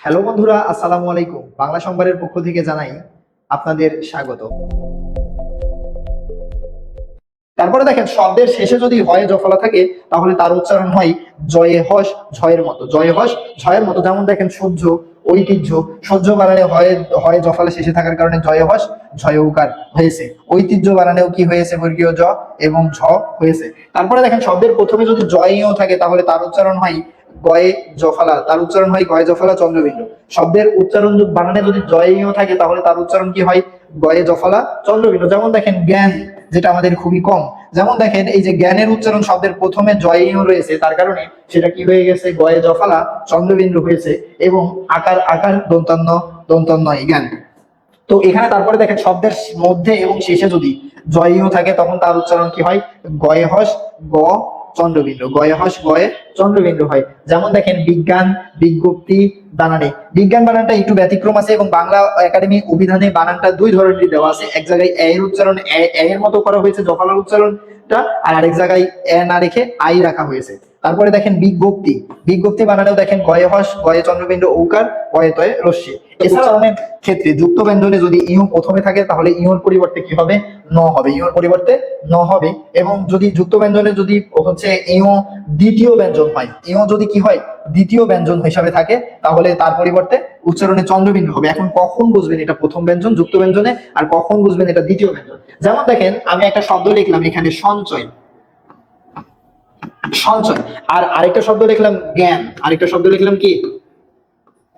Hello বন্ধুরা, আসসালামু আলাইকুম। বাংলা সংবাদের পক্ষ থেকে জানাই আপনাদের স্বাগত। তারপরে দেখেন, শব্দের শেষে যদি হয়ে জফলা থাকে তাহলে তার উচ্চারণ হয় জয়ে হস ঝয়ের মতো, জয়ে হস ঝয়ের মতো। যেমন দেখেন, সহ্য, ঐতিহ্য। সহ্য বানানে হয় হয় জফলা শেষে থাকার কারণে জয়ে হস ঝয়ে উকার হয়েছে। ঐতিহ্য বানানেও কি হয়েছে, বর্গীয় জ এবং ঝ হয়েছে। তারপরে দেখেন, শব্দের প্রথমে যদি জয়েও থাকে তাহলে তার উচ্চারণ হয় গয়ে জফলা, তার উচ্চারণ হয় গয়ে জফলা চন্দ্রবিন্দু। শব্দের উচ্চারণ বানানে যদি জয়েও থাকে তাহলে তার উচ্চারণ কি হয়, গয়ে জফলা চন্দ্রবিন্দু। যেমন দেখেন, জ্ঞান, যেটা আমাদের খুবই কম। যেমন দেখেন, এই যে জ্ঞানের উচ্চারণ শব্দের প্রথমে জয়েও রয়েছে, তার কারণে সেটা কি হয়ে গেছে, গয়ে জফলা চন্দ্রবিন্দু হয়েছে। এবং আকার আকার দন্তান্ন দন্তান্ন জ্ঞান। তো এখানে তারপরে দেখেন, শব্দের মধ্যে এবং শেষে যদি জয়ও থাকে তখন তার উচ্চারণ কি হয়, গয়ে হস গ চন্দ্রবিন্দু, গয়ে হস গয়ে চন্দ্রবিন্দু হয়। যেমন দেখেন, বিজ্ঞান, বিজ্ঞপ্তি বানানে। বিজ্ঞান বানানটা একটু ব্যতিক্রম আছে এবং বাংলা একাডেমি অভিধানে বানানটা দুই ধরনের দেওয়া আছে। এক জায়গায় এ এর উচ্চারণ এর মতো করা হয়েছে, জফলার উচ্চারণটা, আর আরেক জায়গায় এ না রেখে আই রাখা হয়েছে। তারপরে দেখেন, বিজ্ঞপ্তি। বিজ্ঞপ্তি বানানেও দেখেন গয়ে হস গয়ে চন্দ্রবিন্দু ঔকার গয়ে তয়ে রস্যি। উচ্চারণের ক্ষেত্রে যুক্ত ব্যঞ্জনে যদি ইউ প্রথমে থাকে তাহলে ইউর পরিবর্তে কি হবে, ন হবে, ইউর পরিবর্তে ন হবে। এবং যদি যুক্ত ব্যঞ্জনে যদি হচ্ছে ইউ দ্বিতীয় ব্যঞ্জন হয়, ইউ যদি কি হয়, দ্বিতীয় ব্যঞ্জন হিসাবে থাকে, তাহলে তার পরিবর্তে উচ্চারণে চন্দ্রবিন্দু হবে। এখন কখন বুঝবেন এটা প্রথম ব্যঞ্জন যুক্ত ব্যঞ্জনে, আর কখন বুঝবেন এটা দ্বিতীয় ব্যঞ্জন? যেমন দেখেন, আমি একটা শব্দ লিখলাম এখানে সঞ্চয়, সঞ্চয়। আর আরেকটা শব্দ লিখলাম জ্ঞান, আরেকটা শব্দ লিখলাম কি,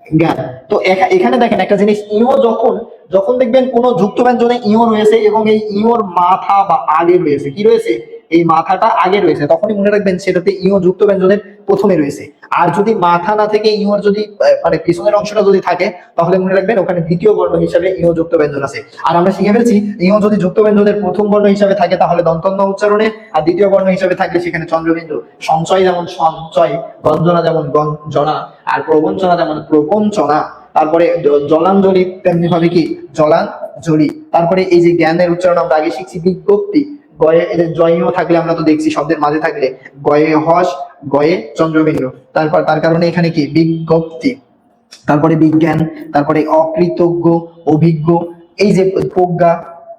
জ্ঞান। তো এখানে দেখেন একটা জিনিস, ইও যখন যখন দেখবেন কোন যুক্ত ব্যঞ্জনে ইও রয়েছে এবং এই ইওর মাথা বা আগে রয়েছে, কি রয়েছে, এই মাথাটা আগে রয়েছে, তখনই মনে রাখবেন সেটাতে ইও যুক্ত ব্যঞ্জনের প্রথমে রয়েছে। আর যদি মাথা না থেকে ইওর যদি মানে পিছনের অংশটা যদি থাকে, তাহলে মনে রাখবেন ওখানে দ্বিতীয় বর্ণ হিসাবে ইও যুক্ত ব্যঞ্জন আছে। আর আমরা শিখে ফেলছি, ইও যদি যুক্ত ব্যঞ্জনের প্রথম বর্ণ হিসাবে থাকে তাহলে দন্তন্য উচ্চারণে, আর দ্বিতীয় বর্ণ হিসাবে থাকলে সেখানে চন্দ্রবিন্দু। সঞ্চয় যেমন সঞ্চয়, গঞ্জনা যেমন গঞ্জনা, আর প্রবঞ্চনা যেমন প্রবঞ্চনা। তারপরে জলাঞ্জলি তেমনি ভাবে কি, জলাঞ্জলি। তারপরে এই যে জ্ঞানের উচ্চারণ আমরা আগে শিখছি বিজ্ঞপ্তি। গয়ে জয়ও থাকলে আমরা তো দেখছি শব্দের মাঝে থাকলে গয়ে হস গয়ে চন্দ্রবিন্দু। তারপর তার কারণে এখানে কি বিজ্ঞপ্তি। তারপরে বিজ্ঞান, তারপরে অকৃতজ্ঞ, অভিজ্ঞ, এই যে প্রজ্ঞা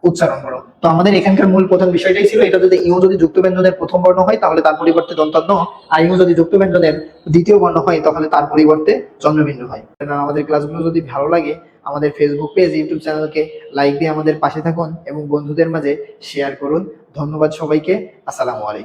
উচ্চারণ গুলো। তো আমাদের এখানকার মূল প্রধান বিষয়টাই ছিল এটা, যদি ইউ যদি যুক্ত ব্যঞ্জনের প্রথম বর্ণ হয় তাহলে তার পরিবর্তে দন্তান্ন, আর ইউ যদি যুক্ত ব্যঞ্জনের দ্বিতীয় বর্ণ হয় তাহলে তার পরিবর্তে চন্দ্রবিন্দু হয়। আমাদের ক্লাসগুলো যদি ভালো লাগে, আমাদের ফেসবুক পেজ, ইউটিউব চ্যানেলকে লাইক দিয়ে আমাদের পাশে থাকুন এবং বন্ধুদের মাঝে শেয়ার করুন। ধন্যবাদ সবাইকে। আসসালামু আলাইকুম।